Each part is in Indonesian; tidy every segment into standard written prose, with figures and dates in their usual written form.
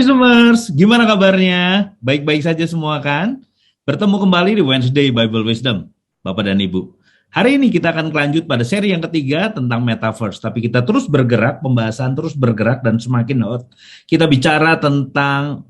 Wisdomers, gimana kabarnya? Baik-baik saja semua kan? Bertemu kembali di Wednesday Bible Wisdom, Bapak dan Ibu. Hari ini kita akan lanjut pada seri yang ketiga tentang Metaverse. Tapi kita terus bergerak, pembahasan terus bergerak dan semakin hot. Kita bicara tentang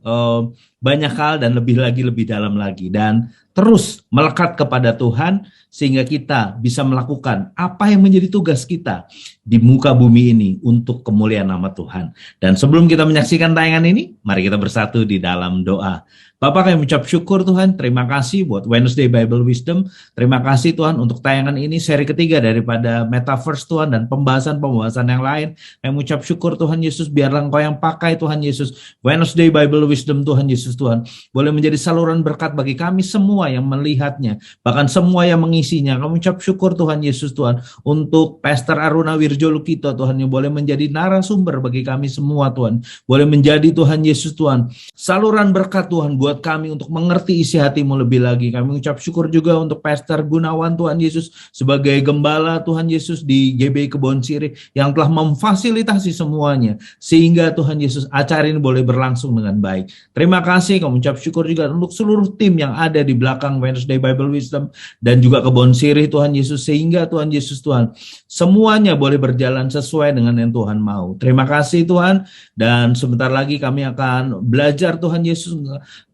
banyak hal dan lebih dalam lagi. Dan terus melekat kepada Tuhan sehingga kita bisa melakukan apa yang menjadi tugas kita di muka bumi ini untuk kemuliaan nama Tuhan. Dan sebelum kita menyaksikan tayangan ini, mari kita bersatu di dalam doa. Bapak, kami ucap syukur Tuhan, terima kasih buat Wednesday Bible Wisdom. Terima kasih Tuhan untuk tayangan ini, seri ketiga daripada Metaverse Tuhan dan pembahasan-pembahasan yang lain. Kami ucap syukur Tuhan Yesus, biarlah Engkau yang pakai Tuhan Yesus. Wednesday Bible Wisdom Tuhan Yesus Tuhan, boleh menjadi saluran berkat bagi kami semua yang melihatnya, bahkan semua yang mengisinya. Kami ucap syukur Tuhan Yesus Tuhan, untuk Pastor Aruna Wirjo Lukito Tuhan, yang boleh menjadi narasumber bagi kami semua Tuhan. Boleh menjadi Tuhan Yesus Tuhan, saluran berkat Tuhan buat kami untuk mengerti isi hati-Mu lebih lagi. Kami ucap syukur juga untuk Pastor Gunawan Tuhan Yesus sebagai gembala Tuhan Yesus di GBI Kebon Sirih yang telah memfasilitasi semuanya sehingga Tuhan Yesus acara ini boleh berlangsung dengan baik. Terima kasih, kami ucap syukur juga untuk seluruh tim yang ada di belakang Wednesday Bible Wisdom dan juga Kebon Sirih Tuhan Yesus, sehingga Tuhan Yesus Tuhan semuanya boleh berjalan sesuai dengan yang Tuhan mau. Terima kasih Tuhan, dan sebentar lagi kami akan belajar Tuhan Yesus.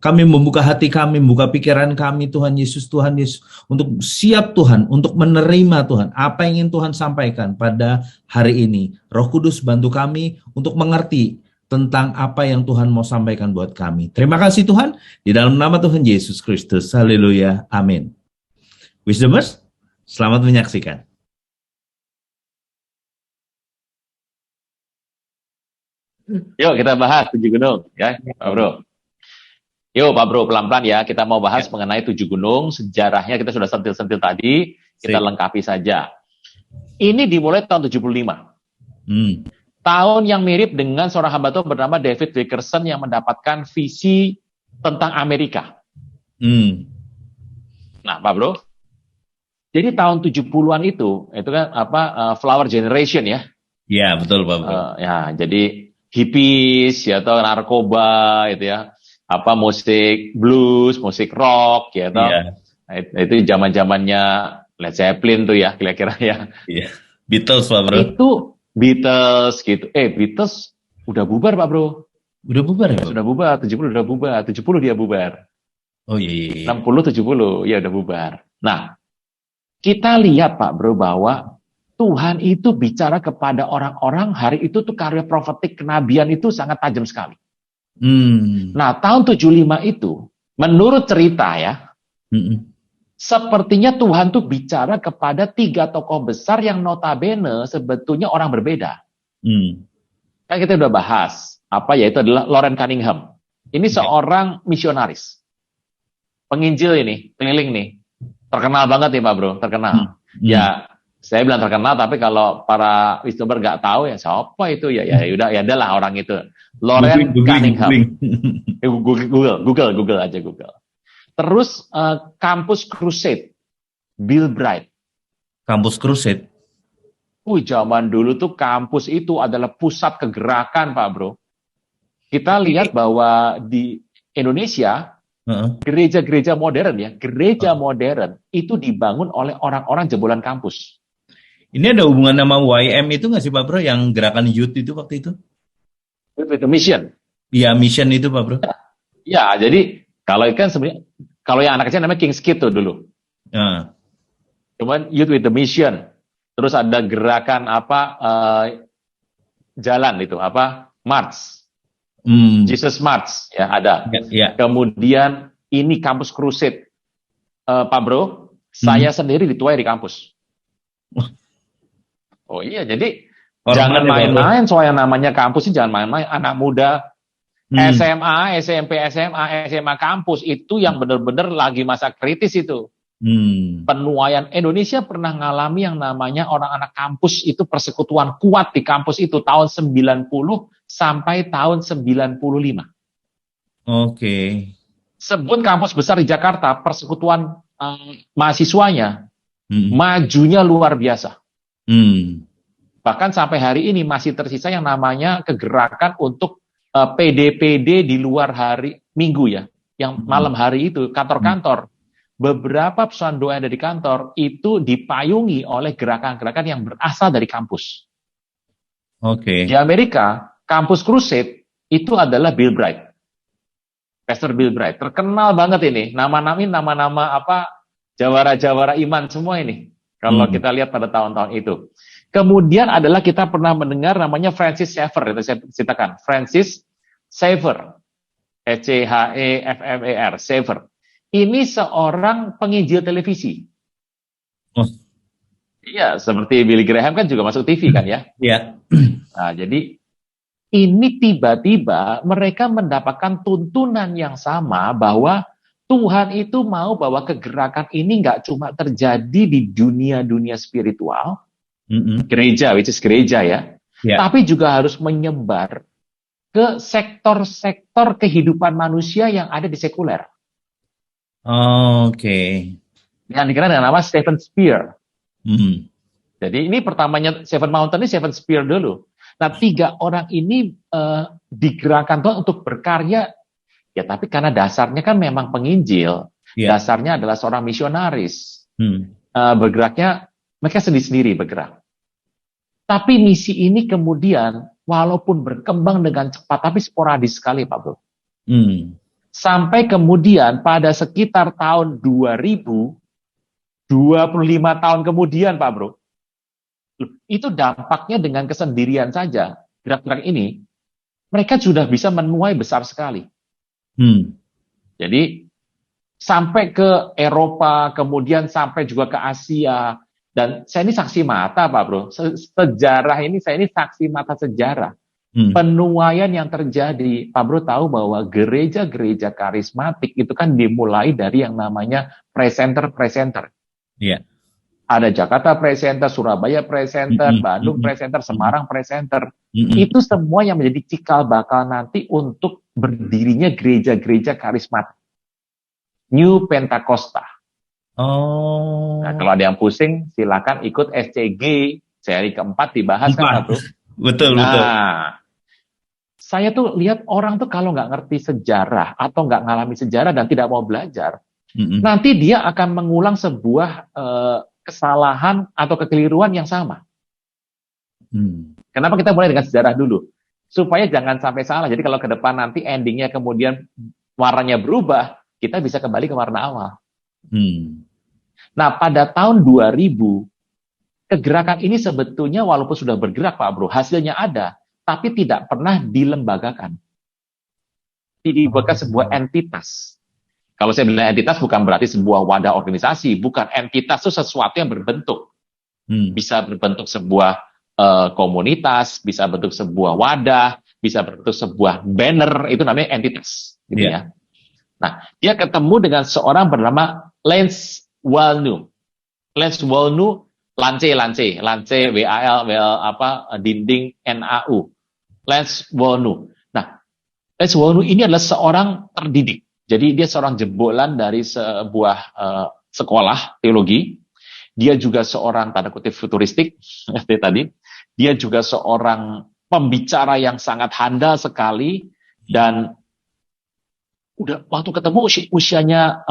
Kami membuka hati kami, membuka pikiran kami Tuhan Yesus, untuk siap Tuhan, untuk menerima Tuhan apa yang ingin Tuhan sampaikan pada hari ini. Roh Kudus bantu kami untuk mengerti tentang apa yang Tuhan mau sampaikan buat kami. Terima kasih Tuhan, di dalam nama Tuhan Yesus Kristus. Haleluya, amin. Wisdomers, selamat menyaksikan. Yuk kita bahas 7 gunung ya, Pak Bro. Yuk Pak Bro, pelan-pelan ya, kita mau bahas mengenai 7 gunung. Sejarahnya kita sudah sentil-sentil tadi, kita lengkapi saja. Ini dimulai tahun 75. Tahun yang mirip dengan seorang hamba Tuhan bernama David Wilkerson yang mendapatkan visi tentang Amerika. Nah Pak Bro, jadi tahun 70-an itu kan flower generation ya. Iya, betul Pak Bro. Ya, jadi hippies ya, atau narkoba itu ya, musik blues, musik rock ya, itu zaman-zamannya Led Zeppelin tuh ya, kira-kira ya. Iya. Beatles Pak Bro. Itu Beatles gitu. Beatles udah bubar Pak Bro. Udah bubar ya? Sudah bubar, 70 udah bubar, 70 dia bubar. Oh iya. 60 70 ya udah bubar. Nah, kita lihat Pak Bro bahwa Tuhan itu bicara kepada orang-orang hari itu tuh, karya profetik kenabian itu sangat tajam sekali. Nah, tahun 75 itu, menurut cerita ya, sepertinya Tuhan tuh bicara kepada 3 tokoh besar yang notabene sebetulnya orang berbeda. Kan kita udah bahas, yaitu adalah Loren Cunningham. Ini seorang misionaris. Penginjil ini, keliling nih. Terkenal banget nih Pak Bro, terkenal. Ya, saya bilang terkenal, tapi kalau para wisdomer nggak tahu ya siapa itu ya udah ya adalah orang itu. Loren Cunningham. Google aja Google. Terus Campus Crusade, Bill Bright. Campus Crusade. Zaman dulu tuh kampus itu adalah pusat kegerakan Pak Bro. Kita lihat bahwa di Indonesia gereja-gereja modern ya, modern itu dibangun oleh orang-orang jebolan kampus. Ini ada hubungan sama YM itu nggak sih Pak Bro, yang gerakan youth itu waktu itu? Itu mission. Iya, mission itu Pak Bro. Ya, jadi kalau ikan sebenarnya, kalau yang anak kecil namanya King's Kid tuh dulu. Cuman Youth with the Mission. Terus ada gerakan jalan itu March. Jesus March ya ada. Kemudian ini Campus Crusade. Pak Bro, saya sendiri dituai di kampus. Oh iya, jadi jangan main-main soal yang namanya kampus ini, jangan main-main. Anak muda SMA, SMP, SMA kampus itu yang benar-benar lagi masa kritis itu. Penuaian Indonesia pernah ngalami yang namanya orang anak kampus itu, persekutuan kuat di kampus itu tahun 90 sampai tahun 95. Oke. Sebut kampus besar di Jakarta, persekutuan mahasiswanya majunya luar biasa. Bahkan sampai hari ini masih tersisa yang namanya kegerakan untuk PD-PD di luar hari Minggu ya, yang malam hari itu, kantor-kantor, beberapa perusahaan doa yang ada di kantor itu dipayungi oleh gerakan-gerakan yang berasal dari kampus. Oke. Di Amerika, kampus Crusade itu adalah Bill Bright. Pastor Bill Bright, terkenal banget ini, nama-nama apa, jawara-jawara iman semua ini, kalau kita lihat pada tahun-tahun itu. Kemudian adalah kita pernah mendengar namanya Francis Schaeffer, itu saya ceritakan. Francis Schaeffer, Schaeffer, Schaeffer. Ini seorang penginjil televisi. Oh. Iya, seperti Billy Graham kan juga masuk TV kan ya? Iya. Nah, jadi ini tiba-tiba mereka mendapatkan tuntunan yang sama bahwa Tuhan itu mau bahwa kegerakan ini nggak cuma terjadi di dunia-dunia spiritual, gereja, which is gereja ya, tapi juga harus menyebar ke sektor-sektor kehidupan manusia yang ada di sekuler. Oke. Yang dikenal dengan nama Stephen Spear. Jadi ini pertamanya Seven Mountain ini Seven Spear dulu. Nah, 3 orang ini digerakkan Tuhan untuk berkarya, ya tapi karena dasarnya kan memang penginjil, dasarnya adalah seorang misionaris, bergeraknya mereka sendiri-sendiri bergerak. Tapi misi ini kemudian walaupun berkembang dengan cepat, tapi sporadis sekali, Pak Bro. Sampai kemudian pada sekitar tahun 2000, 25 tahun kemudian, Pak Bro, itu dampaknya dengan kesendirian saja, gerak-gerak ini, mereka sudah bisa menuai besar sekali. Jadi, sampai ke Eropa, kemudian sampai juga ke Asia, dan saya ini saksi mata, Pak Bro. Sejarah ini, saya ini saksi mata sejarah. Penuaian yang terjadi, Pak Bro tahu bahwa gereja-gereja karismatik itu kan dimulai dari yang namanya presenter-presenter. Iya. Ada Jakarta Presenter, Surabaya Presenter, Bandung Presenter, Semarang Presenter. Itu semua yang menjadi cikal bakal nanti untuk berdirinya gereja-gereja karismatik. New Pentakosta. Nah, kalau ada yang pusing, silakan ikut SCG seri keempat dibahas kan, Bro. Betul. Saya tuh lihat orang tuh kalau nggak ngerti sejarah atau nggak ngalami sejarah dan tidak mau belajar, nanti dia akan mengulang sebuah kesalahan atau kekeliruan yang sama. Kenapa kita mulai dengan sejarah dulu? Supaya jangan sampai salah. Jadi kalau ke depan nanti endingnya kemudian warnanya berubah, kita bisa kembali ke warna awal. Nah, pada tahun 2000, kegerakan ini sebetulnya walaupun sudah bergerak, Pak Bro, hasilnya ada, tapi tidak pernah dilembagakan. Dibuatkan sebuah entitas. Kalau saya bilang entitas bukan berarti sebuah wadah organisasi, bukan. Entitas itu sesuatu yang berbentuk. Bisa berbentuk sebuah komunitas, bisa bentuk sebuah wadah, bisa bentuk sebuah banner, itu namanya entitas. Gitu ya. Nah, dia ketemu dengan seorang bernama Lance Walnu. Lance Walnu, Lance, WAL, dinding, NAU. Lance Walnu. Nah, Lance Walnu ini adalah seorang terdidik. Jadi dia seorang jebolan dari sebuah sekolah teologi. Dia juga seorang tanda kutip futuristik, tadi. Dia juga seorang pembicara yang sangat handal sekali, dan udah waktu ketemu usianya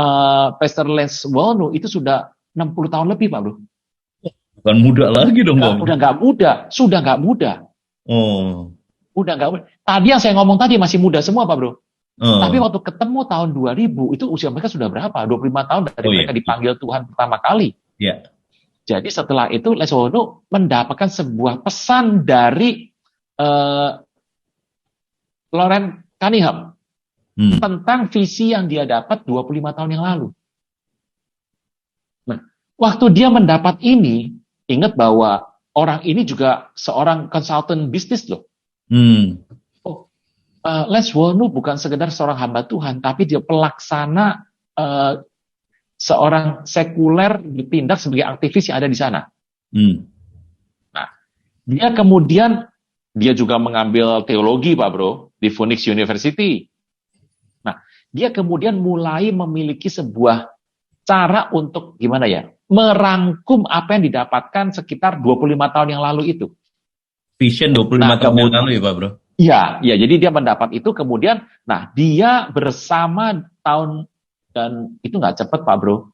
Pastor Lance Walnu itu sudah 60 tahun lebih, Pak Bro. Bukan muda lagi dong, Bang. Udah nggak muda, sudah nggak muda. Udah nggak muda. Tadi yang saya ngomong tadi masih muda semua, Pak Bro. Tapi waktu ketemu tahun 2000, itu usia mereka sudah berapa? 25 tahun dari mereka dipanggil Tuhan pertama kali. Jadi setelah itu Lance Walnu mendapatkan sebuah pesan dari Lawrence Cunningham tentang visi yang dia dapat 25 tahun yang lalu. Nah, waktu dia mendapat ini, ingat bahwa orang ini juga seorang konsultan bisnis loh. Lance Walnu bukan sekedar seorang hamba Tuhan, tapi dia pelaksana seorang sekuler ditindak sebagai aktivis yang ada di sana. Nah, dia kemudian dia juga mengambil teologi, Pak Bro, di Phoenix University. Nah, dia kemudian mulai memiliki sebuah cara untuk gimana ya, merangkum apa yang didapatkan sekitar 25 tahun yang lalu itu. Vision 25 tahun yang lalu ya, Pak Bro? Iya, ya, jadi dia mendapat itu kemudian, nah dia bersama tahun, dan itu nggak cepat Pak Bro.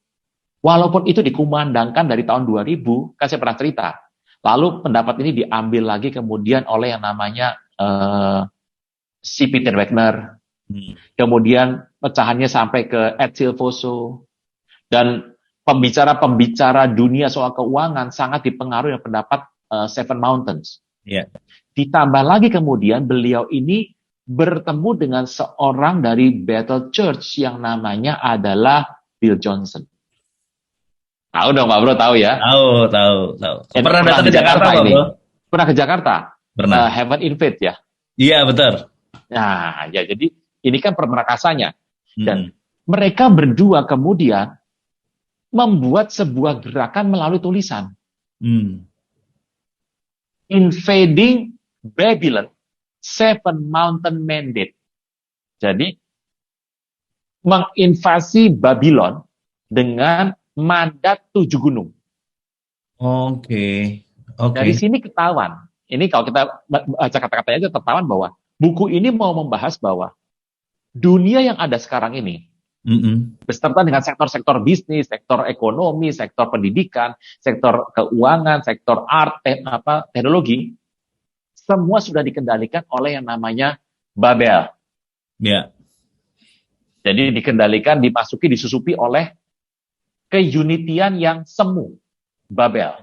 Walaupun itu dikumandangkan dari tahun 2000, kan saya pernah cerita. Lalu pendapat ini diambil lagi kemudian oleh yang namanya si Peter Wagner. Kemudian pecahannya sampai ke Ed Silvoso. Dan pembicara-pembicara dunia soal keuangan sangat dipengaruhi oleh pendapat Seven Mountains. Yeah. Ditambah lagi kemudian beliau ini bertemu dengan seorang dari Bethel Church yang namanya adalah Bill Johnson. Tahu dong Pak Bro, tahu ya? Tahu. Pernah datang di ke Jakarta, Pak ini. Bro? Pernah ke Jakarta? Pernah. Heaven in Faith ya? Iya, betul. Nah, ya jadi ini kan permerakasanya. Dan mereka berdua kemudian membuat sebuah gerakan melalui tulisan. Invading Babylon, Seven Mountain Mandate. Jadi, menginvasi Babylon dengan mandat 7 gunung. Oke. Dari sini ketahuan. Ini kalau kita baca kata-katanya itu ketahuan bahwa buku ini mau membahas bahwa dunia yang ada sekarang ini, beserta dengan sektor-sektor bisnis, sektor ekonomi, sektor pendidikan, sektor keuangan, sektor art, teknologi, semua sudah dikendalikan oleh yang namanya Babel. Ya. Jadi dikendalikan, dimasuki, disusupi oleh keunitian yang semu, Babel.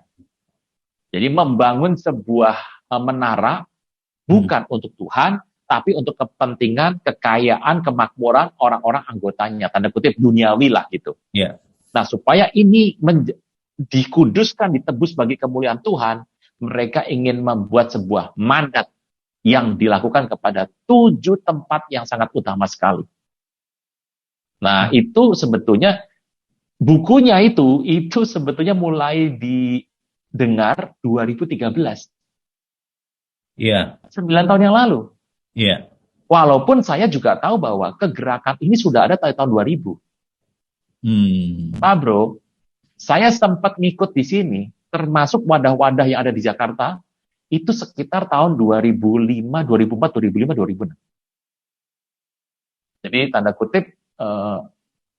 Jadi membangun sebuah menara bukan untuk Tuhan, tapi untuk kepentingan, kekayaan, kemakmuran orang-orang anggotanya, tanda kutip duniawi lah gitu. Yeah. Nah, supaya ini dikuduskan, ditebus bagi kemuliaan Tuhan, mereka ingin membuat sebuah mandat yang dilakukan kepada 7 tempat yang sangat utama sekali. Nah, itu sebetulnya bukunya itu sebetulnya mulai didengar 2013. Iya. 9 tahun yang lalu. Iya. Walaupun saya juga tahu bahwa kegerakan ini sudah ada tahun 2000. Pak Bro, saya sempat ngikut di sini, termasuk wadah-wadah yang ada di Jakarta, itu sekitar tahun 2005, 2004, 2005, 2006. Jadi tanda kutip,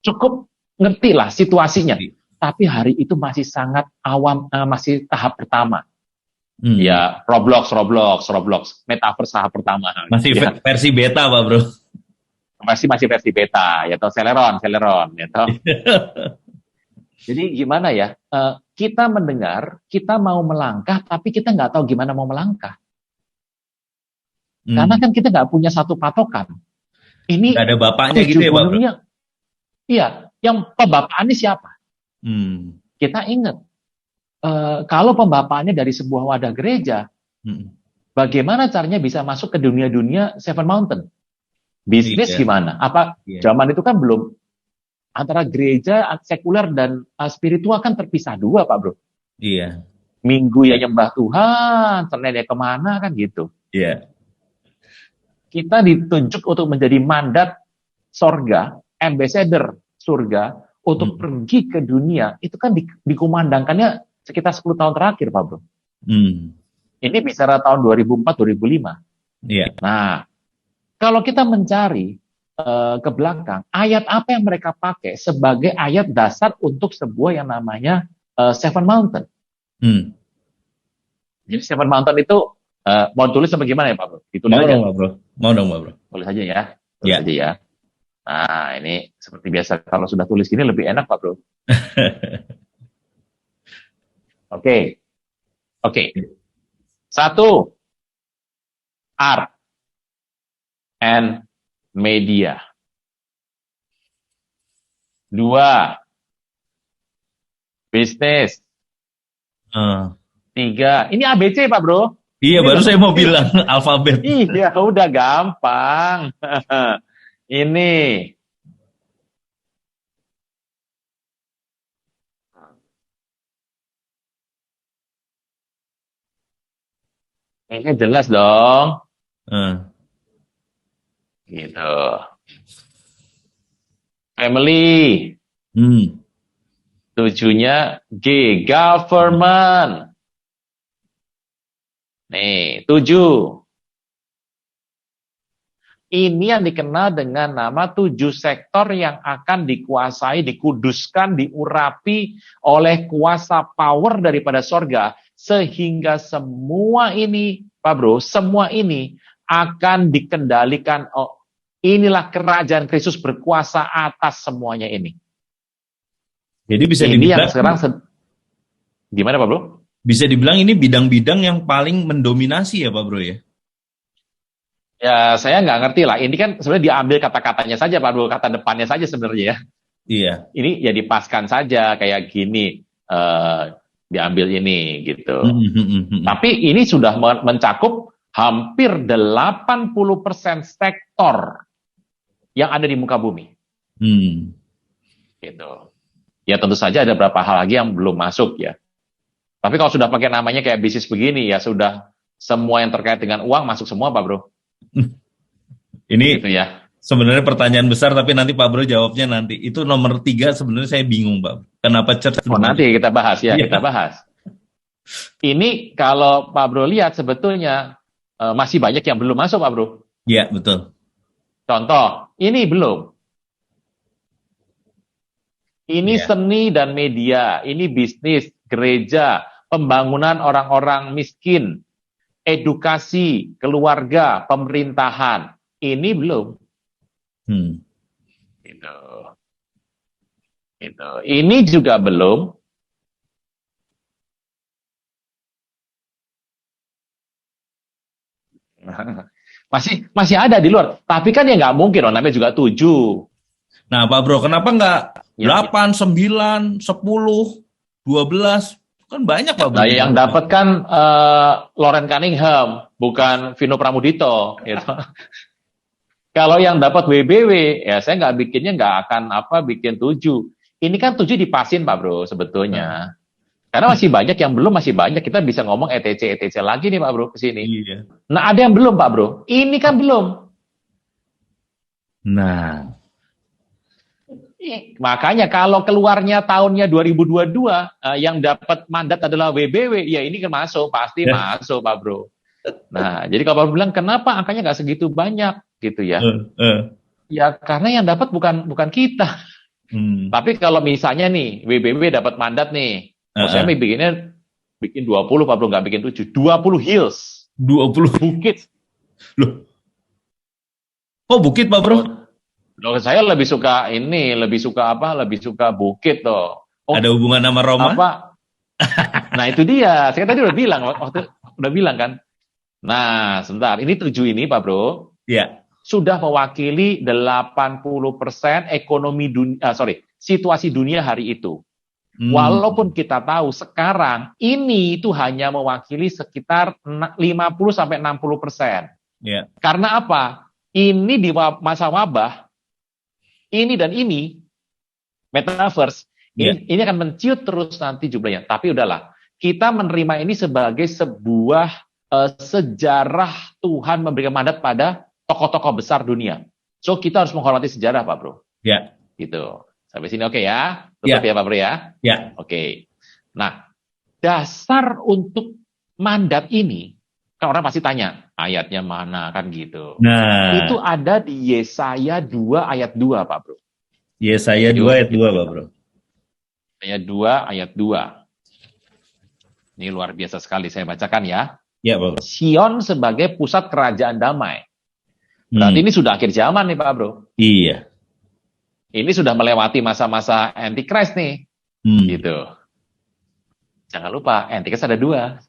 cukup ngerti lah situasinya. Tapi hari itu masih sangat awam, masih tahap pertama. Ya, Roblox, Metaverse tahap pertama. Masih ya. Versi beta, Pak Bro. Masih versi beta, ya toh Celeron, ya toh. Jadi gimana ya? Kita mendengar, kita mau melangkah, tapi kita nggak tahu gimana mau melangkah. Karena kan kita nggak punya satu patokan. Ini nggak ada bapaknya gitu ya, Pak Bro? Iya, yang pembapaan ini siapa? Kita ingat, kalau pembapaannya dari sebuah wadah gereja, bagaimana caranya bisa masuk ke dunia-dunia Seven Mountain? Bisnis gimana? Zaman itu kan belum, antara gereja sekuler dan spiritual kan terpisah dua, Pak Bro. Iya. Minggu ya nyembah Tuhan, Senin ya kemana kan gitu. Iya. Kita ditunjuk untuk menjadi mandat sorga, ambassador surga, untuk pergi ke dunia, itu kan dikumandangkannya sekitar 10 tahun terakhir, Pak Bro. Ini bicara tahun 2004-2005. Iya. Nah, kalau kita mencari ke belakang, ayat apa yang mereka pakai sebagai ayat dasar untuk sebuah yang namanya Seven Mountain. Jadi Seven Mountain itu mau tulis apa gimana ya Pak Bro? Ditulis aja. Mau dong Pak Bro. Tulis aja ya. Tulis aja ya. Nah, ini seperti biasa kalau sudah tulis gini lebih enak Pak Bro. Oke. 1. Art and media. 2. Bisnis. 3. Ini ABC Pak Bro. Iya, baru saya mau bilang alfabet. Iya, udah gampang. Ini. Ini jelas dong. Gitu. Family. 7-nya G, government. Nih, 7. Ini yang dikenal dengan nama 7 sektor yang akan dikuasai, dikuduskan, diurapi oleh kuasa power daripada sorga. Sehingga semua ini, Pak Bro, semua ini akan dikendalikan. Oh, inilah kerajaan Kristus berkuasa atas semuanya ini. Jadi bisa Ini dibilang, yang sekarang, gimana Pak Bro? bisa dibilang ini bidang-bidang yang paling mendominasi ya Pak Bro ya? Ya, saya nggak ngerti lah. Ini kan sebenarnya diambil kata-katanya saja, Pak Bro, kata depannya saja sebenarnya ya. Iya. Ini ya dipaskan saja kayak gini, diambil ini gitu. Tapi ini sudah mencakup hampir 80% sektor yang ada di muka bumi. Gitu. Ya tentu saja ada beberapa hal lagi yang belum masuk ya. Tapi kalau sudah pakai namanya kayak bisnis begini, ya sudah semua yang terkait dengan uang masuk semua, Pak Bro. Ini gitu ya. Sebenarnya pertanyaan besar, tapi nanti Pak Bro jawabnya nanti. Itu nomor 3 sebenarnya saya bingung, Pak. Kenapa church? Oh, nanti kita bahas ya, Iya. kita bahas. Ini kalau Pak Bro lihat sebetulnya masih banyak yang belum masuk, Pak Bro. Iya, betul. Contoh, ini belum. Ini Iya. seni dan media, ini bisnis, gereja, pembangunan orang-orang miskin, edukasi, keluarga, pemerintahan. Ini belum. Gitu. Gitu. Ini juga belum. Masih ada di luar. Tapi kan ya nggak mungkin, namanya juga 7. Nah, Pak Bro, kenapa nggak Ya, 8, 9, 10, 12? Kan banyak, Pak Bro. Nah, yang dapat kan Lauren Cunningham, bukan Vino Pramudito. Gitu. Kalau yang dapat WBW, ya saya nggak bikinnya nggak akan bikin 7. Ini kan 7 dipasin, Pak Bro, sebetulnya. Karena masih banyak yang belum, masih banyak. Kita bisa ngomong ETC lagi nih, Pak Bro, ke sini. Iya. Nah, ada yang belum, Pak Bro. Ini kan belum. Nah, makanya kalau keluarnya tahunnya 2022, yang dapat mandat adalah WBW, ya ini kan masuk, pasti masuk, Pak Bro. Nah, jadi kalau Pak Bro bilang, kenapa angkanya nggak segitu banyak, gitu ya? Ya, karena yang dapat bukan kita. Tapi kalau misalnya nih, WBW dapat mandat nih, saya bikin 20, Pak Bro, nggak bikin 7. 20 hills. 20 bukit. Loh. Oh, bukit, Pak Bro? Loh, saya lebih suka lebih suka bukit toh. Oh, ada hubungan sama Roma? Nah, itu dia. Saya tadi udah bilang kan. Nah, sebentar. Ini 7 ini, Pak Bro. Iya. Sudah mewakili 80% ekonomi dunia, situasi dunia hari itu. Walaupun kita tahu sekarang ini itu hanya mewakili sekitar 50-60%. Yeah. Karena apa? Ini di masa wabah, ini dan ini, metaverse, ini akan menciut terus nanti jumlahnya. Tapi udahlah, kita menerima ini sebagai sebuah sejarah Tuhan memberikan mandat pada tokoh-tokoh besar dunia. So, kita harus menghormati sejarah, Pak Bro. Ya. Gitu. Sampai sini oke ya? Tetap ya, Pak Bro ya? Ya. Oke. Nah, dasar untuk mandat ini, kan orang pasti tanya, ayatnya mana kan gitu. Nah. Itu ada di Yesaya 2 ayat 2, Pak Bro. Yesaya 2 ayat 2, Pak Bro. Ayat 2 ayat 2. Ini luar biasa sekali, saya bacakan ya. Ya, Pak Bro. Sion sebagai pusat kerajaan damai. Berarti ini sudah akhir zaman nih, Pak Bro. Iya. Ini sudah melewati masa-masa Antichrist nih. Gitu. Jangan lupa, Antichrist ada 2.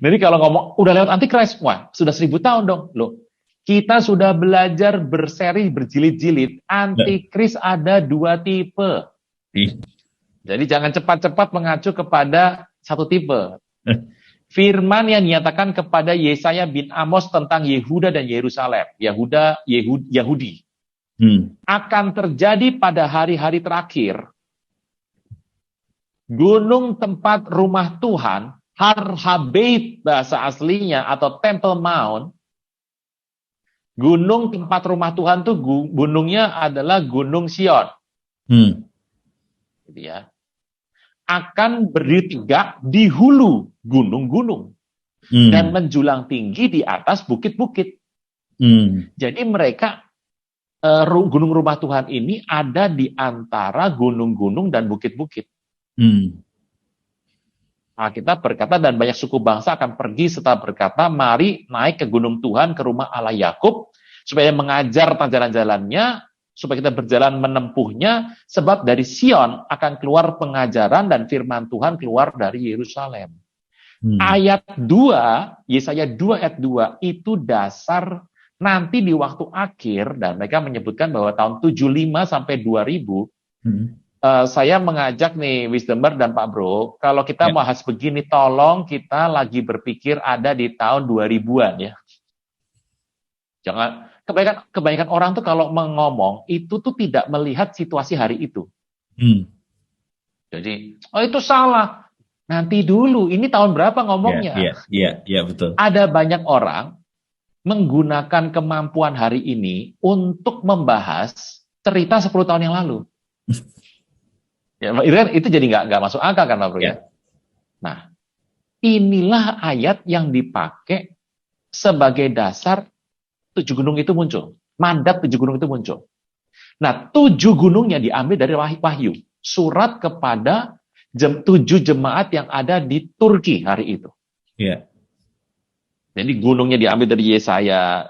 Jadi kalau ngomong, udah lewat Antichrist, wah, sudah 1000 tahun dong. Loh, kita sudah belajar berseri, berjilid-jilid. Antichrist ada 2 tipe. Jadi jangan cepat-cepat mengacu kepada satu tipe. Firman yang dinyatakan kepada Yesaya bin Amos tentang Yehuda dan Yerusalem, Yahudi, akan terjadi pada hari-hari terakhir. Gunung tempat rumah Tuhan, Har Habeit bahasa aslinya atau Temple Mount, gunung tempat rumah Tuhan tuh gunungnya adalah Gunung Sion. Gitu ya. Akan berdiri tegak di hulu gunung-gunung dan menjulang tinggi di atas bukit-bukit. Jadi mereka gunung rumah Tuhan ini ada di antara gunung-gunung dan bukit-bukit. Alkitab berkata, dan banyak suku bangsa akan pergi serta berkata, mari naik ke gunung Tuhan, ke rumah Allah Yakub, supaya mengajar jalan-jalannya, supaya kita berjalan menempuhnya, sebab dari Sion akan keluar pengajaran dan firman Tuhan keluar dari Yerusalem. Ayat 2, Yesaya 2 ayat 2, itu dasar nanti di waktu akhir, dan mereka menyebutkan bahwa tahun 75 sampai 2000, saya mengajak nih Wisdomer dan Pak Bro, kalau kita bahas begini, tolong kita lagi berpikir ada di tahun 2000-an ya. Jangan, kebanyakan orang tuh kalau ngomong, itu tuh tidak melihat situasi hari itu. Jadi, oh itu salah. Nanti dulu, ini tahun berapa ngomongnya? Iya, betul. Ada banyak orang menggunakan kemampuan hari ini untuk membahas cerita 10 tahun yang lalu. Ya, itu jadi nggak masuk akal kan, Pak Bro ya. Nah, inilah ayat yang dipakai sebagai dasar 7 gunung itu muncul. Mandat 7 gunung itu muncul. Nah, 7 gunungnya diambil dari Wahyu. Surat kepada 7 jemaat yang ada di Turki hari itu. Iya. Jadi gunungnya diambil dari Yesaya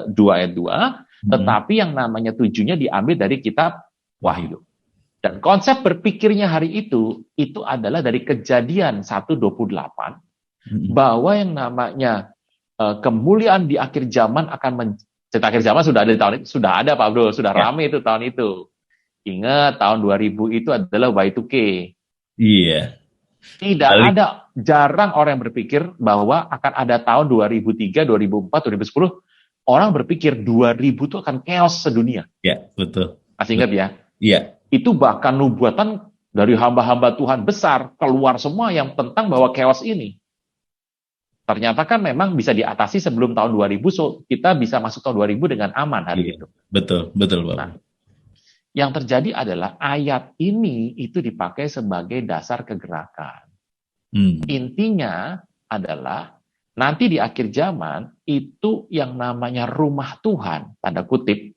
2 ayat 2, tetapi yang namanya 7-nya diambil dari kitab Wahyu. Dan konsep berpikirnya hari itu adalah dari Kejadian 1:28, bahwa yang namanya kemuliaan di akhir zaman akan cerita akhir zaman sudah ada di tahun itu, sudah ada Pak Bro, sudah rame itu tahun itu. Ingat tahun 2000 itu adalah Y2K. Iya. Tidak ada, jarang orang yang berpikir bahwa akan ada tahun 2003, 2004, 2010. Orang berpikir 2000 itu akan chaos sedunia. Iya, betul. Masih ingat ya? Iya. Itu bahkan nubuatan dari hamba-hamba Tuhan besar keluar semua yang tentang bahwa chaos ini. Ternyata kan memang bisa diatasi sebelum tahun 2000, so kita bisa masuk tahun 2000 dengan aman hari itu. Betul Pak. Nah, yang terjadi adalah ayat ini itu dipakai sebagai dasar kegerakan. Intinya adalah nanti di akhir zaman itu yang namanya rumah Tuhan, tanda kutip,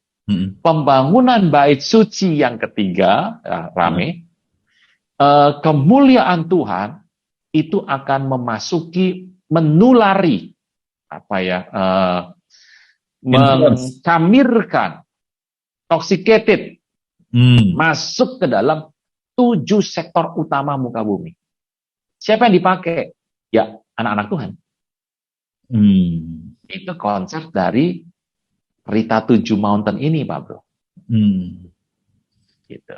pembangunan bait suci yang ketiga, rame, kemuliaan Tuhan itu akan menulari, mencamirkan, toxicated, masuk ke dalam 7 sektor utama muka bumi. Siapa yang dipakai? Ya, anak-anak Tuhan. Itu konsep dari Rita 7 Mountain ini, Pak Bro. Gitu.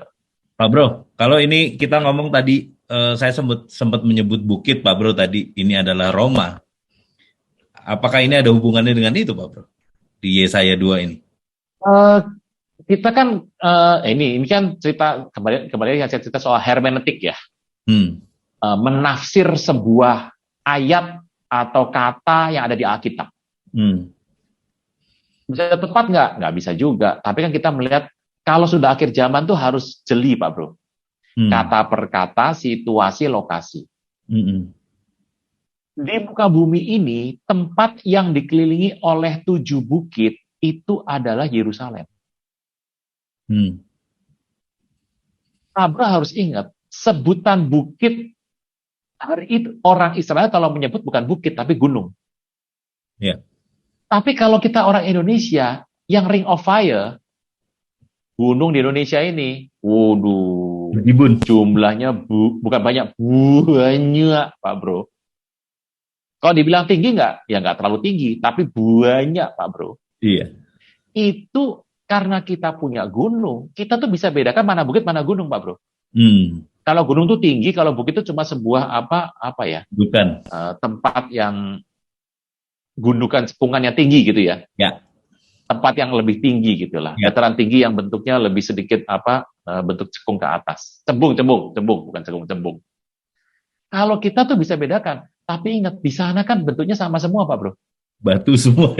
Pak Bro, kalau ini kita ngomong tadi, saya sempat menyebut bukit, Pak Bro, tadi ini adalah Roma. Apakah ini ada hubungannya dengan itu, Pak Bro? Di Yesaya 2 ini? Kita kan, ini kan cerita, kembali cerita soal hermeneutik ya. Menafsir sebuah ayat atau kata yang ada di Alkitab. Bisa tepat nggak? Nggak bisa juga. Tapi kan kita melihat kalau sudah akhir zaman tuh harus jeli, Pak Bro. Kata per kata, situasi, lokasi. Di muka bumi ini, tempat yang dikelilingi oleh 7 bukit itu adalah Yerusalem. Abra harus ingat, sebutan bukit hari itu orang Israel kalau menyebut bukan bukit tapi gunung. Tapi kalau kita orang Indonesia, yang Ring of Fire, gunung di Indonesia ini, waduh, jumlahnya bukan banyak, Pak Bro. Kalau dibilang tinggi nggak? Ya nggak terlalu tinggi, tapi banyak, Pak Bro. Iya. Itu karena kita punya gunung, kita tuh bisa bedakan mana bukit, mana gunung, Pak Bro. Kalau gunung tuh tinggi, kalau bukit itu cuma sebuah bukan tempat yang gundukan cekungannya tinggi gitu ya. Ya. Tempat yang lebih tinggi gitulah. Dataran tinggi yang bentuknya lebih sedikit bentuk cekung ke atas. Cembung, bukan cembung. Kalau kita tuh bisa bedakan, tapi ingat di sana kan bentuknya sama semua, Pak Bro. Batu semua.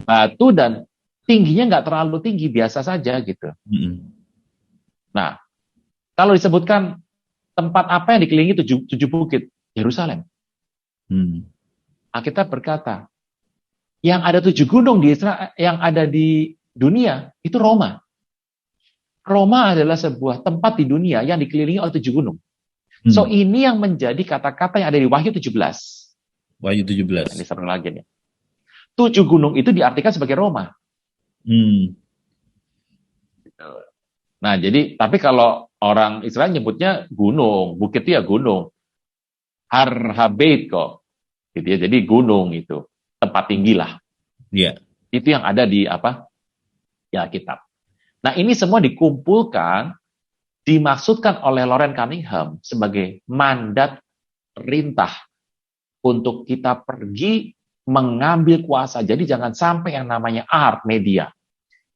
Batu dan tingginya nggak terlalu tinggi, biasa saja gitu. Nah, kalau disebutkan tempat apa yang dikelilingi 7 bukit, Yerusalem. Alkitab berkata, Yang ada 7 gunung di Israel, yang ada di dunia, itu Roma. Roma adalah sebuah tempat di dunia yang dikelilingi oleh 7 gunung. So ini yang menjadi kata-kata yang ada di Wahyu 17. Wahyu Ini 17. sering lagi nih. 7 gunung itu diartikan sebagai Roma. Nah, jadi tapi kalau orang Israel nyebutnya gunung, bukit itu ya gunung. Har-Habeit kok. Gitu ya. Jadi gunung itu, tempat tinggi lah. Iya. Itu yang ada di apa? Ya, kitab. Nah, ini semua dikumpulkan, dimaksudkan oleh Loren Cunningham sebagai mandat perintah untuk kita pergi mengambil kuasa. Jadi jangan sampai yang namanya art, media,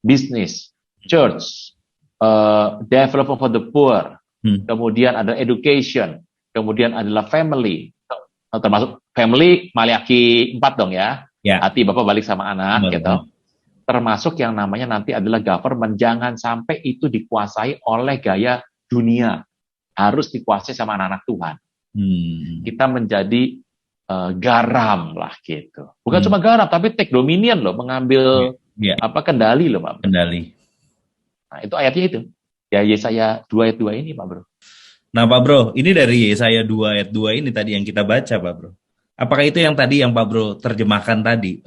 business, church, development for the poor, kemudian ada education, kemudian adalah family, termasuk family Maliaki 4 dong ya. Hati Bapak balik sama anak gitu. Termasuk yang namanya nanti adalah government, jangan sampai itu dikuasai oleh gaya dunia. Harus dikuasai sama anak-anak Tuhan. Kita menjadi garam lah gitu. Bukan cuma garam, tapi take dominion loh, mengambil kendali loh Pak. Kendali. Nah itu ayatnya itu. Ya Yesaya 2 ayat 2 ini Pak Bro. Nah Pak Bro, ini dari Yesaya 2 ayat 2 ini tadi yang kita baca Pak Bro. Apakah itu yang tadi yang Pak Bro terjemahkan tadi,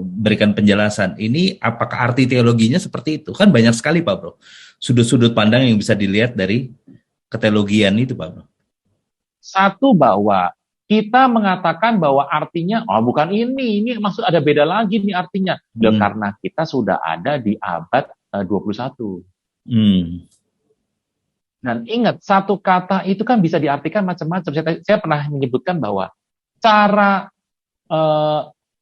berikan penjelasan. Ini apakah arti teologinya seperti itu? Kan banyak sekali Pak Bro, sudut-sudut pandang yang bisa dilihat dari keteologian itu Pak Bro. Satu, bahwa kita mengatakan bahwa artinya, oh bukan ini maksud ada beda lagi nih artinya. Karena kita sudah ada di abad 21. Dan ingat, satu kata itu kan bisa diartikan macam-macam. Saya pernah menyebutkan bahwa cara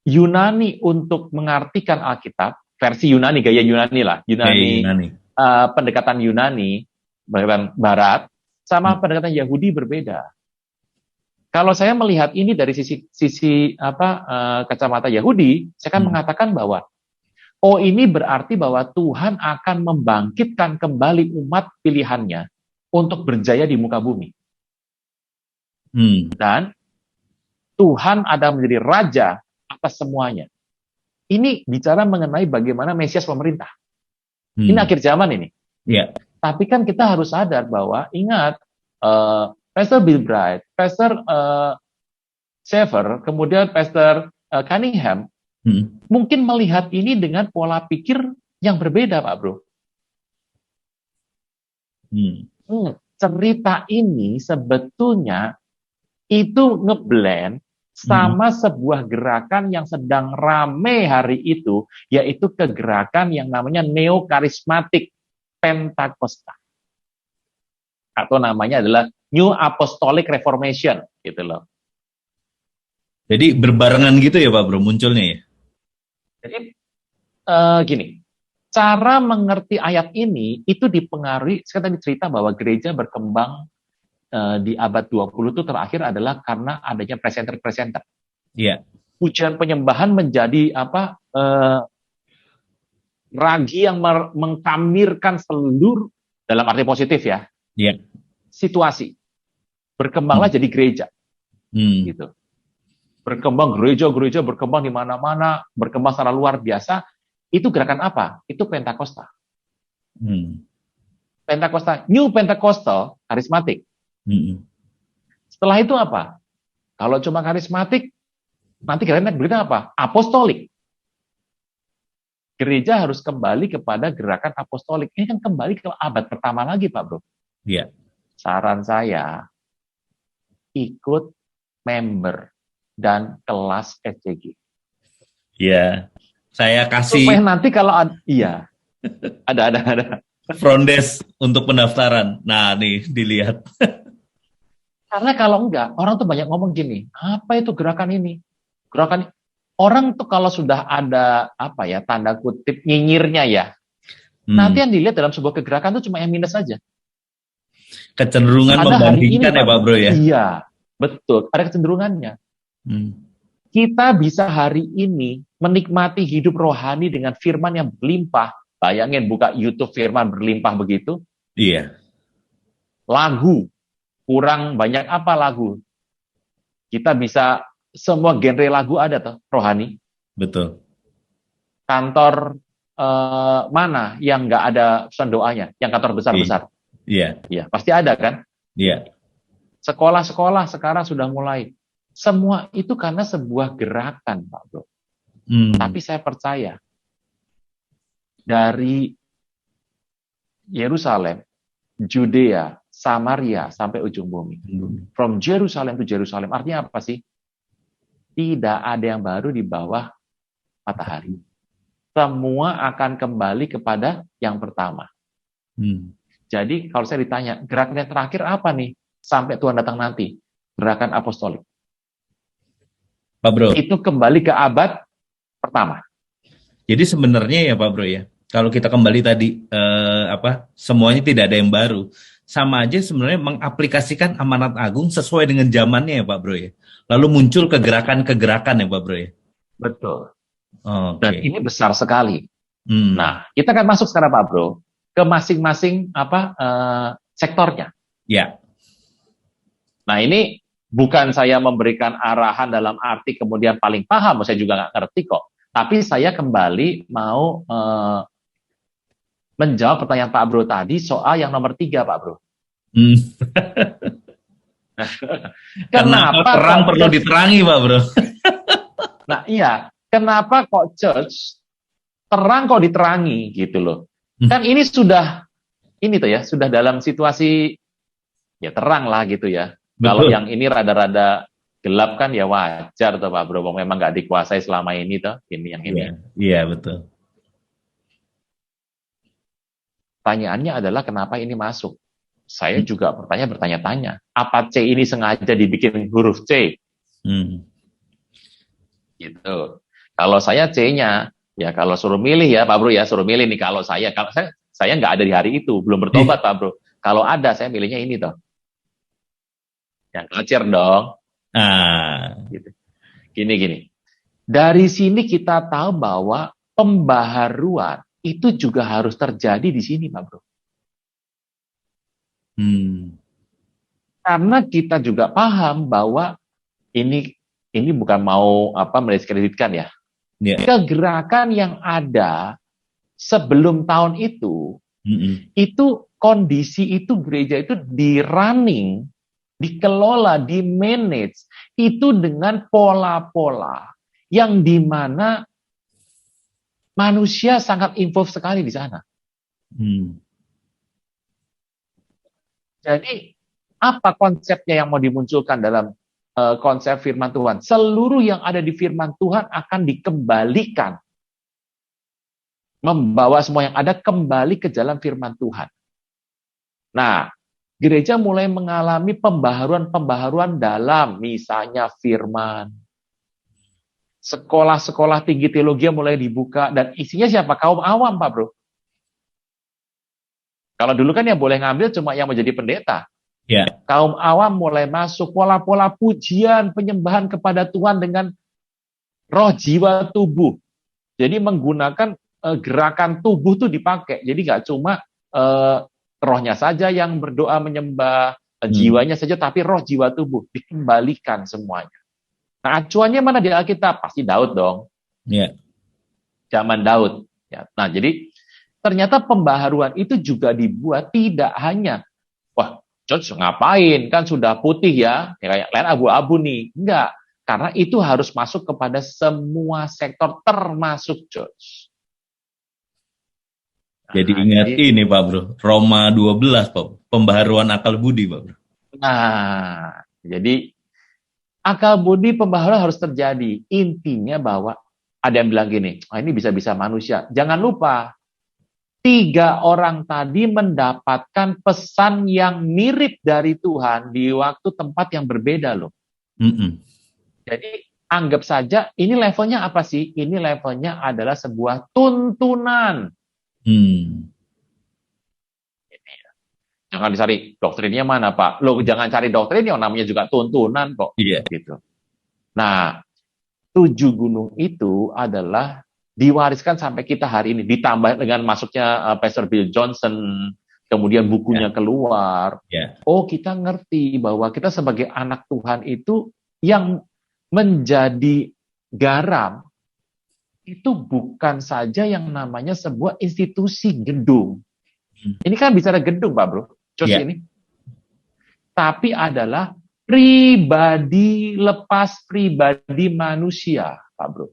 Yunani untuk mengartikan Alkitab, versi Yunani, gaya Yunani lah, Yunani. Pendekatan Yunani, pendekatan Barat, sama pendekatan Yahudi berbeda. Kalau saya melihat ini dari sisi kacamata Yahudi, saya akan mengatakan bahwa ini berarti bahwa Tuhan akan membangkitkan kembali umat pilihannya untuk berjaya di muka bumi. Dan Tuhan ada menjadi raja atas semuanya. Ini bicara mengenai bagaimana Mesias pemerintah. Ini akhir zaman ini. Tapi kan kita harus sadar bahwa, ingat, Pastor Bill Bright, Pastor Sever, kemudian Pastor Cunningham, mungkin melihat ini dengan pola pikir yang berbeda, Pak Bro. Cerita ini sebetulnya itu ngeblend sama sebuah gerakan yang sedang rame hari itu, yaitu kegerakan yang namanya neo-karismatik Pentakosta. Atau namanya adalah New Apostolic Reformation, gitu loh. Jadi berbarengan gitu ya Pak Bro, munculnya ya? Jadi gini, cara mengerti ayat ini itu dipengaruhi, saya tadi cerita bahwa gereja berkembang di abad 20 itu terakhir adalah karena adanya presenter-presenter. Pujian penyembahan menjadi ragi yang mengkamirkan seluruh, dalam arti positif ya, situasi. Berkembanglah jadi gereja. Gitu. Berkembang gereja berkembang di mana-mana, berkembang secara luar biasa. Itu gerakan apa? Itu Pentakosta. Pentakosta, New Pentecostal, karismatik. Setelah itu apa? Kalau cuma karismatik, nanti kalian berita apa? Apostolik. Gereja harus kembali kepada gerakan apostolik. Ini kan kembali ke abad pertama lagi, Pak Bro. Saran saya, ikut member dan kelas SCG. Saya kasih. Supaya nanti kalau ada. Front desk untuk pendaftaran. Nah, nih dilihat. Karena kalau enggak, orang tuh banyak ngomong gini, apa itu gerakan ini? Gerakan orang tuh kalau sudah ada tanda kutip nyinyirnya ya. Nanti yang dilihat dalam sebuah kegerakan tuh cuma yang minus saja. Kecenderungan membandingkan ya Pak Bro ya? Iya, betul. Ada kecenderungannya. Kita bisa hari ini menikmati hidup rohani dengan firman yang berlimpah. Bayangin buka YouTube firman berlimpah begitu. Lagu. Kurang banyak apa lagu? Kita bisa semua genre lagu ada tuh rohani. Betul. kantor mana yang nggak ada pesan doanya, yang kantor besar-besar? Iya. Iya, pasti ada kan? Iya. Sekolah-sekolah sekarang sudah mulai. Semua itu karena sebuah gerakan, Pak Bro. Tapi saya percaya, dari Yerusalem, Judea, Samaria, sampai ujung bumi. From Jerusalem to Jerusalem. Artinya apa sih? Tidak ada yang baru di bawah matahari. Semua akan kembali kepada yang pertama. Jadi kalau saya ditanya, gerakan yang terakhir apa nih? Sampai Tuhan datang nanti. Gerakan apostolik. Pak Bro. Itu kembali ke abad pertama. Jadi sebenarnya ya Pak Bro ya, kalau kita kembali tadi semuanya tidak ada yang baru, sama aja sebenarnya mengaplikasikan amanat agung sesuai dengan zamannya ya Pak Bro ya. Lalu muncul kegerakan-kegerakan ya Pak Bro ya. Betul. Dan ini besar sekali. Nah, kita akan masuk sekarang Pak Bro ke masing-masing sektornya. Ya. Nah, ini bukan saya memberikan arahan dalam arti kemudian paling paham, saya juga nggak ngerti kok. Tapi saya kembali mau menjawab pertanyaan Pak Bro tadi soal yang nomor 3, Pak Bro. Kenapa terang perlu diterangi, Pak Bro? Nah iya, kenapa kok church terang kok diterangi gitu loh? Kan ini sudah dalam situasi ya terang lah gitu ya. Kalau yang ini rada-rada gelap kan ya wajar tuh Pak Bro, memang nggak dikuasai selama ini tuh, ini yang ini. Iya, betul. Pertanyaannya adalah kenapa ini masuk? Saya juga bertanya-tanya. Apa C ini sengaja dibikin huruf C? Gitu. Kalau saya C-nya, ya kalau suruh milih ya Pak Bro ya, suruh milih nih kalau saya nggak ada di hari itu, belum bertobat Pak Bro. Kalau ada, saya milihnya ini toh. Yang kacir dong. Gitu. Gini. Dari sini kita tahu bahwa pembaharuan itu juga harus terjadi di sini, Pak Bro. Karena kita juga paham bahwa ini bukan mau mendiskreditkan ya. Kegerakan yang ada sebelum tahun itu kondisi itu gereja itu di-running, dikelola, di-manage itu dengan pola-pola yang dimana manusia sangat involved sekali di sana. Jadi apa konsepnya yang mau dimunculkan dalam konsep firman Tuhan? Seluruh yang ada di firman Tuhan akan dikembalikan. Membawa semua yang ada kembali ke jalan firman Tuhan. Nah, gereja mulai mengalami pembaharuan dalam misalnya firman. Sekolah-sekolah tinggi teologi mulai dibuka dan isinya siapa? Kaum awam, Pak Bro. Kalau dulu kan yang boleh ngambil cuma yang menjadi pendeta. Kaum awam mulai masuk pola-pola pujian, penyembahan kepada Tuhan dengan roh, jiwa, tubuh. Jadi menggunakan gerakan tubuh tuh dipakai. Jadi nggak cuma rohnya saja yang berdoa menyembah, jiwanya saja, tapi roh, jiwa, tubuh dikembalikan semuanya. Nah, acuannya mana di Alkitab? Pasti Daud dong. Zaman Daud. Ya. Nah, jadi ternyata pembaharuan itu juga dibuat tidak hanya, wah, George ngapain? Kan sudah putih ya, kayak lain abu-abu nih. Enggak, karena itu harus masuk kepada semua sektor termasuk George. Jadi ingat ini Pak Bro, Roma 12 Pak, pembaharuan akal budi Pak Bro. Nah, jadi akal budi pembaharuan harus terjadi. Intinya bahwa ada yang bilang gini, ini bisa-bisa manusia. Jangan lupa, 3 orang tadi mendapatkan pesan yang mirip dari Tuhan di waktu tempat yang berbeda loh. Jadi anggap saja ini levelnya apa sih? Ini levelnya adalah sebuah tuntunan. Jangan dicari doktrinnya mana Pak. Loh, jangan cari doktrin yang namanya juga tuntunan kok. Gitu. Nah, 7 gunung itu adalah diwariskan sampai kita hari ini. Ditambah dengan masuknya Pastor Bill Johnson, kemudian bukunya keluar. Oh, kita ngerti bahwa kita sebagai anak Tuhan itu yang menjadi garam itu bukan saja yang namanya sebuah institusi gedung. Hmm. Ini kan bicara gedung, Pak Bro. Cus Ya. ini. Tapi adalah pribadi lepas pribadi manusia, Pak Bro.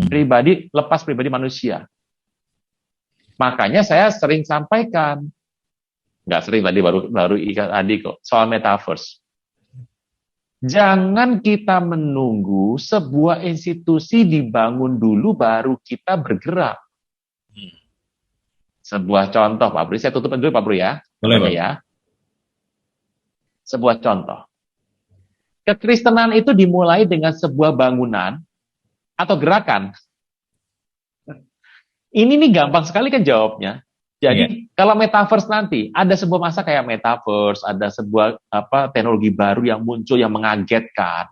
Pribadi lepas pribadi manusia. Makanya saya sering sampaikan, nggak sering tadi baru ikat Adi kok, soal metaverse. Jangan kita menunggu sebuah institusi dibangun dulu baru kita bergerak. Sebuah contoh, Pak Bro. Saya tutup dulu, Pak Bro ya. Boleh, Pak. Ya. Sebuah contoh. Kekristenan itu dimulai dengan sebuah bangunan atau gerakan. Ini nih gampang sekali kan jawabnya. Jadi kalau metaverse nanti ada sebuah masa kayak metaverse, ada sebuah teknologi baru yang muncul yang mengagetkan.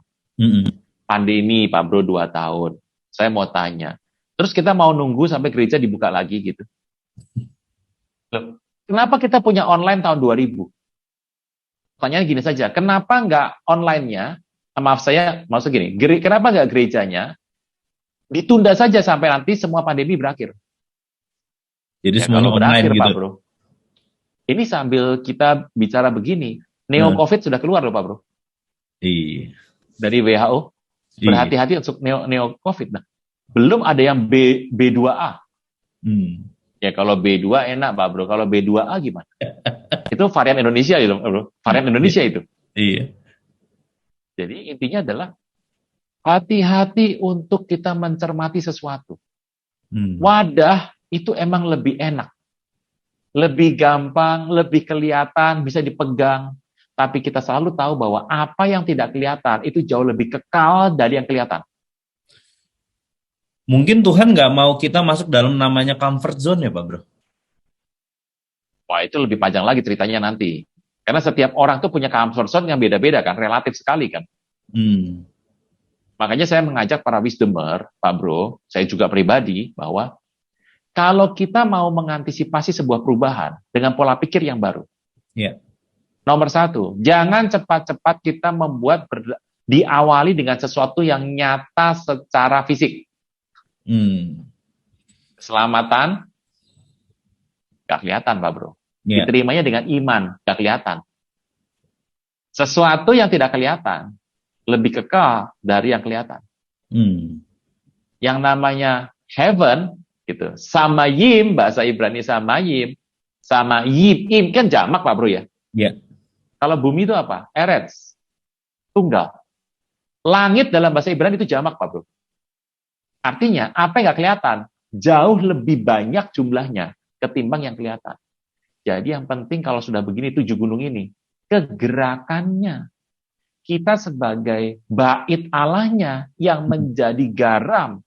Pandemi, Pak Bro, 2 tahun. Saya mau tanya, terus kita mau nunggu sampai gereja dibuka lagi gitu? Loh, kenapa kita punya online tahun 2000? Pertanyaan gini saja, kenapa nggak online-nya? Maksud gini, kenapa nggak gerejanya ditunda saja sampai nanti semua pandemi berakhir? Jadi semuanya online berakhir, gitu. Pak Bro. Ini sambil kita bicara begini, neo-COVID sudah keluar loh, Pak Bro. Iya. Dari WHO. Berhati-hati untuk neo-COVID. Nah, belum ada yang B2A. Ya kalau B2 enak, Pak Bro. Kalau B2A gimana? Itu varian Indonesia gitu, Bro. Varian Indonesia itu. Iya. Jadi intinya adalah hati-hati untuk kita mencermati sesuatu. Wadah itu emang lebih enak. Lebih gampang, lebih kelihatan, bisa dipegang. Tapi kita selalu tahu bahwa apa yang tidak kelihatan itu jauh lebih kekal dari yang kelihatan. Mungkin Tuhan nggak mau kita masuk dalam namanya comfort zone ya, Pak Bro? Wah, itu lebih panjang lagi ceritanya nanti. Karena setiap orang tuh punya comfort zone yang beda-beda kan, relatif sekali kan. Makanya saya mengajak para wisdomer, Pak Bro, saya juga pribadi, bahwa kalau kita mau mengantisipasi sebuah perubahan dengan pola pikir yang baru. Nomor 1, jangan cepat-cepat kita diawali dengan sesuatu yang nyata secara fisik. Keselamatan, gak kelihatan, Pak Bro. Diterimanya dengan iman, gak kelihatan. Sesuatu yang tidak kelihatan, lebih kekal dari yang kelihatan. Yang namanya heaven, gitu. Samayim, bahasa Ibrani samayim, im kan jamak, Pak Bro ya. Kalau bumi itu apa? Eretz, tunggal. Langit dalam bahasa Ibrani itu jamak, Pak Bro. Artinya apa yang nggak kelihatan jauh lebih banyak jumlahnya ketimbang yang kelihatan. Jadi yang penting kalau sudah begini 7 gunung ini, kegerakannya. Kita sebagai bait Allahnya yang menjadi garam,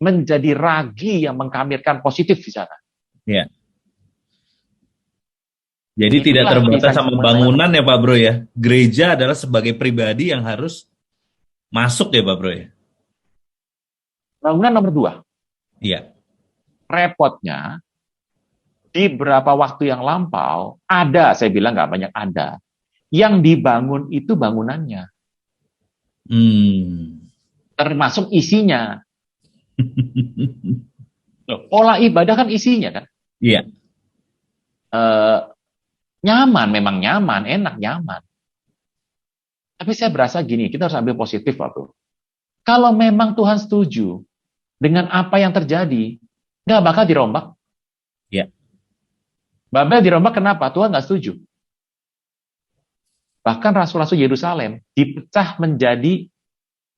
menjadi ragi yang mengkamirkan positif di sana. Jadi tidak terbatas sama bangunan ya, Pak Bro ya. Gereja adalah sebagai pribadi yang harus masuk ya, Pak Bro ya. Bangunan nomor 2. Repotnya di beberapa waktu yang lampau ada, saya bilang nggak banyak ada, yang dibangun itu bangunannya, termasuk isinya. Pola ibadah kan isinya kan. Nyaman, memang nyaman, enak, nyaman. Tapi saya berasa gini, kita harus ambil positif, Pak Bro. Kalau memang Tuhan setuju dengan apa yang terjadi, nggak bakal dirombak. Babel dirombak kenapa? Tuhan nggak setuju. Bahkan rasul-rasul Yerusalem dipecah menjadi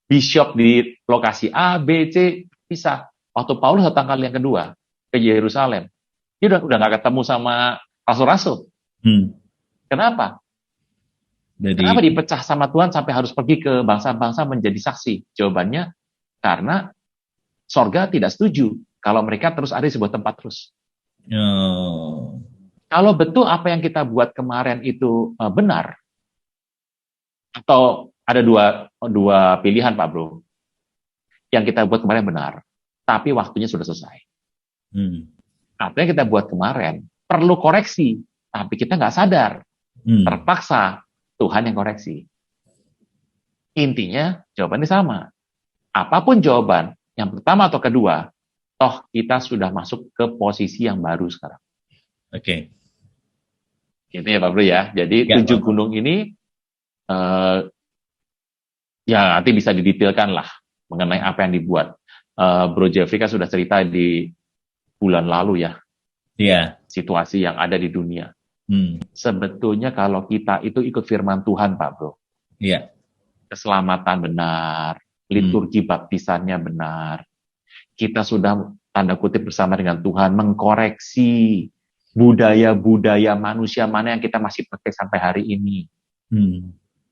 bishop di lokasi A, B, C, pisah. Waktu Paulus datang kali yang kedua ke Yerusalem, dia udah nggak ketemu sama rasul-rasul. Kenapa? Kenapa dipecah sama Tuhan sampai harus pergi ke bangsa-bangsa menjadi saksi? Jawabannya, karena sorga tidak setuju kalau mereka terus ada di sebuah tempat terus. Kalau betul apa yang kita buat kemarin itu benar, atau ada dua pilihan, Pak Bro. Yang kita buat kemarin benar, tapi waktunya sudah selesai. Apa yang kita buat kemarin perlu koreksi, tapi kita nggak sadar. Terpaksa Tuhan yang koreksi. Intinya jawabannya sama. Apapun jawaban yang pertama atau kedua, toh kita sudah masuk ke posisi yang baru sekarang. Oke. Gitu ya Pak Bro ya. Jadi Ya, 7 Pak. gunung ini ya nanti bisa didetailkan lah mengenai apa yang dibuat. Bro Jeffrey kan sudah cerita di bulan lalu ya, Iya. situasi yang ada di dunia. Sebetulnya kalau kita itu ikut firman Tuhan Pak Bro, Iya. keselamatan benar, liturgi baptisannya benar, kita sudah tanda kutip bersama dengan Tuhan mengkoreksi budaya-budaya manusia mana yang kita masih pakai sampai hari ini.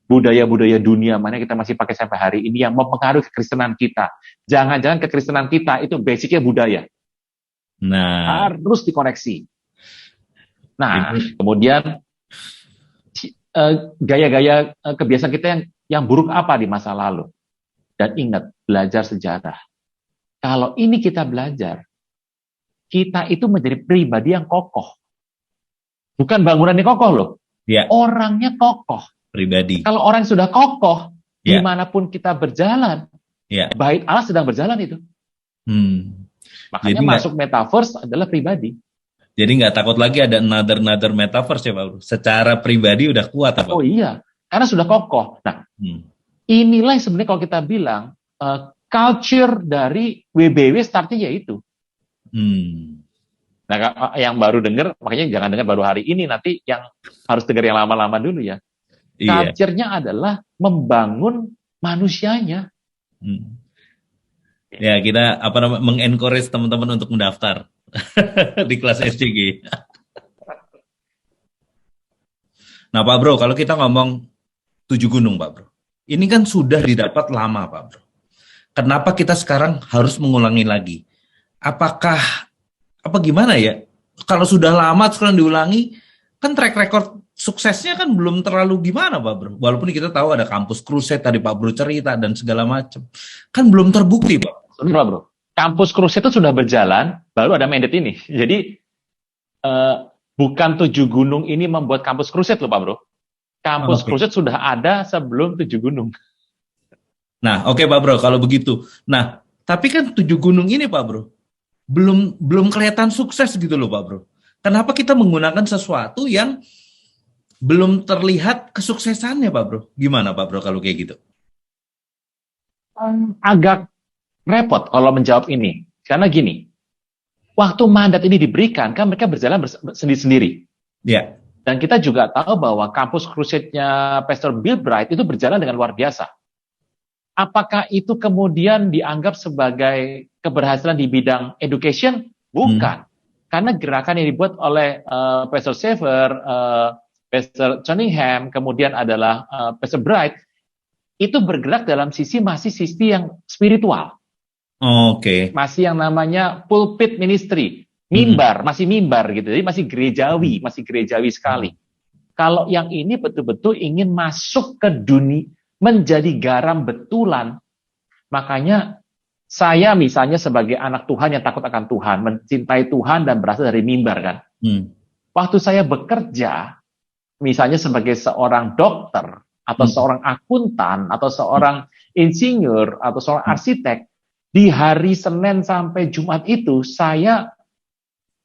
Budaya-budaya dunia mana yang kita masih pakai sampai hari ini yang mempengaruhi kekristenan kita. Jangan-jangan kekristenan kita itu basicnya budaya. Nah, Harus dikoreksi. Nah, kemudian gaya-gaya kebiasaan kita yang buruk apa di masa lalu. Dan ingat, belajar sejarah. Kalau ini kita belajar, kita itu menjadi pribadi yang kokoh. Bukan bangunannya kokoh loh. ya, Orangnya kokoh. pribadi. Kalau orang sudah kokoh, Ya. dimanapun kita berjalan, Ya. bait Allah sedang berjalan itu. Makanya Jadi masuk metaverse adalah pribadi. Jadi nggak takut lagi ada another metaverse ya Pak Bro? Secara pribadi udah kuat apa? Oh iya, karena sudah kokoh. Nah, inilah yang sebenarnya kalau kita bilang culture dari WBW startnya yaitu. Nah, yang baru dengar, makanya jangan dengar baru hari ini, nanti yang harus dengar yang lama-lama dulu ya. Iya. Culture-nya adalah membangun manusianya. Ya, kita mengencourage teman-teman untuk mendaftar di kelas SCG. Nah, Pak Bro, kalau kita ngomong 7 gunung, Pak Bro. Ini kan sudah didapat lama, Pak Bro. Kenapa kita sekarang harus mengulangi lagi? Apakah gimana ya? Kalau sudah lama sekarang diulangi, kan track record suksesnya kan belum terlalu gimana Pak Bro. Walaupun kita tahu ada kampus Crusade tadi Pak Bro cerita dan segala macam. Kan belum terbukti Pak. Benar Bro. Kampus Crusade itu sudah berjalan, baru ada mandate ini. Jadi bukan 7 gunung ini membuat kampus Crusade loh Pak Bro. Kampus Crusade sudah ada sebelum 7 gunung. Nah, oke Pak Bro, kalau begitu. Nah, tapi kan 7 gunung ini Pak Bro, belum kelihatan sukses gitu loh Pak Bro. Kenapa kita menggunakan sesuatu yang belum terlihat kesuksesannya Pak Bro? Gimana Pak Bro kalau kayak gitu? Agak repot kalau menjawab ini. Karena gini, waktu mandat ini diberikan, kan mereka berjalan sendiri-sendiri. Ya. Dan kita juga tahu bahwa kampus Crusade-nya Pastor Bill Bright itu berjalan dengan luar biasa. Apakah itu kemudian dianggap sebagai keberhasilan di bidang education? Bukan. Karena gerakan yang dibuat oleh Pastor Sever, Pastor Cunningham, kemudian adalah Pastor Bright, itu bergerak dalam masih sisi yang spiritual. Oke. Masih yang namanya pulpit ministry. Mimbar, masih mimbar gitu. Jadi masih gerejawi sekali. Kalau yang ini betul-betul ingin masuk ke dunia, menjadi garam betulan. Makanya saya misalnya sebagai anak Tuhan yang takut akan Tuhan, mencintai Tuhan dan berasal dari mimbar kan. Waktu saya bekerja, misalnya sebagai seorang dokter, atau seorang akuntan, atau seorang insinyur, atau seorang arsitek, di hari Senin sampai Jumat itu saya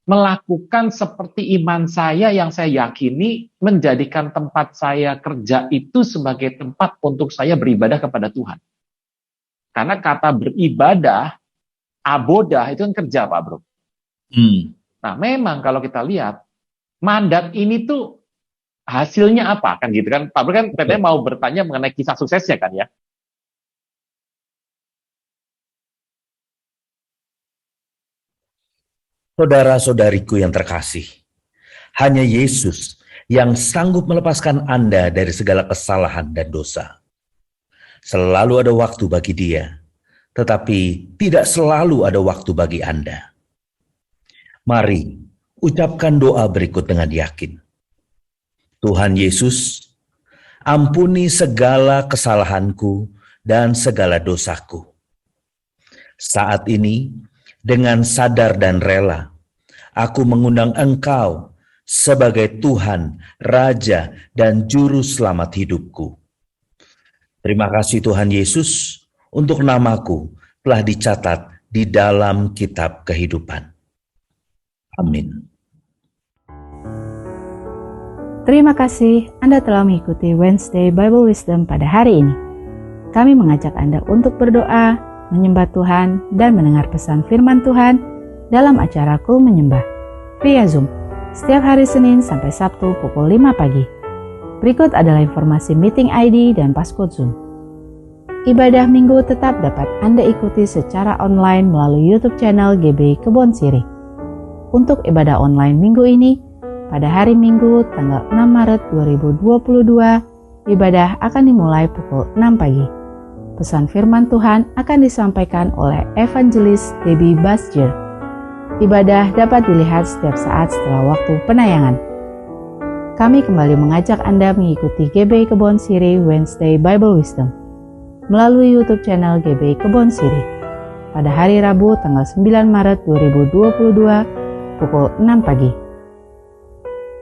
melakukan seperti iman saya yang saya yakini menjadikan tempat saya kerja itu sebagai tempat untuk saya beribadah kepada Tuhan. Karena kata beribadah, abodah itu kan kerja Pak Bro. Nah memang kalau kita lihat, mandat ini tuh hasilnya apa? Kan gitu kan, Pak Bro kan katanya mau bertanya mengenai kisah suksesnya kan ya. Saudara-saudariku yang terkasih, hanya Yesus yang sanggup melepaskan Anda dari segala kesalahan dan dosa. Selalu ada waktu bagi Dia, tetapi tidak selalu ada waktu bagi Anda. Mari ucapkan doa berikut dengan yakin. Tuhan Yesus, ampuni segala kesalahanku dan segala dosaku. Saat ini, dengan sadar dan rela, aku mengundang Engkau sebagai Tuhan, Raja, dan Juru Selamat hidupku. Terima kasih Tuhan Yesus untuk namaku telah dicatat di dalam kitab kehidupan. Amin. Terima kasih Anda telah mengikuti Wednesday Bible Wisdom pada hari ini. Kami mengajak Anda untuk berdoa, menyembah Tuhan, dan mendengar pesan firman Tuhan dalam acaraku menyembah via Zoom setiap hari Senin sampai Sabtu pukul 5 pagi. Berikut adalah informasi meeting ID dan passcode Zoom. Ibadah minggu tetap dapat Anda ikuti secara online melalui YouTube channel GB Kebon Sirih. Untuk ibadah online minggu ini, pada hari Minggu tanggal 6 Maret 2022, ibadah akan dimulai pukul 6 pagi. Pesan firman Tuhan akan disampaikan oleh Evangelis Debbie Basjer. Ibadah dapat dilihat setiap saat setelah waktu penayangan. Kami kembali mengajak Anda mengikuti GB Kebon Sirih Wednesday Bible Wisdom melalui YouTube channel GB Kebon Sirih pada hari Rabu tanggal 9 Maret 2022 pukul 6 pagi.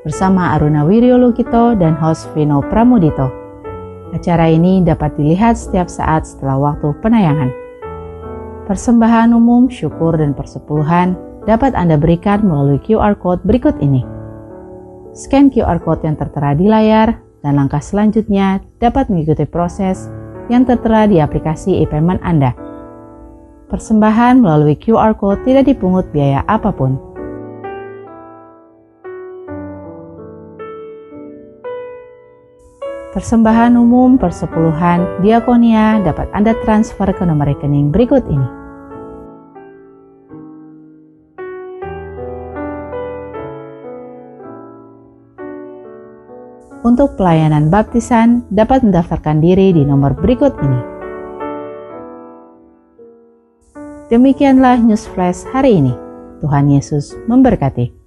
Bersama Aruna Wiryolukito dan host Vino Pramudito. Acara ini dapat dilihat setiap saat setelah waktu penayangan. Persembahan umum, syukur, dan persepuluhan dapat Anda berikan melalui QR Code berikut ini. Scan QR Code yang tertera di layar, dan langkah selanjutnya dapat mengikuti proses yang tertera di aplikasi e-payment Anda. Persembahan melalui QR Code tidak dipungut biaya apapun. Persembahan umum, persepuluhan, diakonia dapat Anda transfer ke nomor rekening berikut ini. Untuk pelayanan baptisan dapat mendaftarkan diri di nomor berikut ini. Demikianlah News Flash hari ini. Tuhan Yesus memberkati.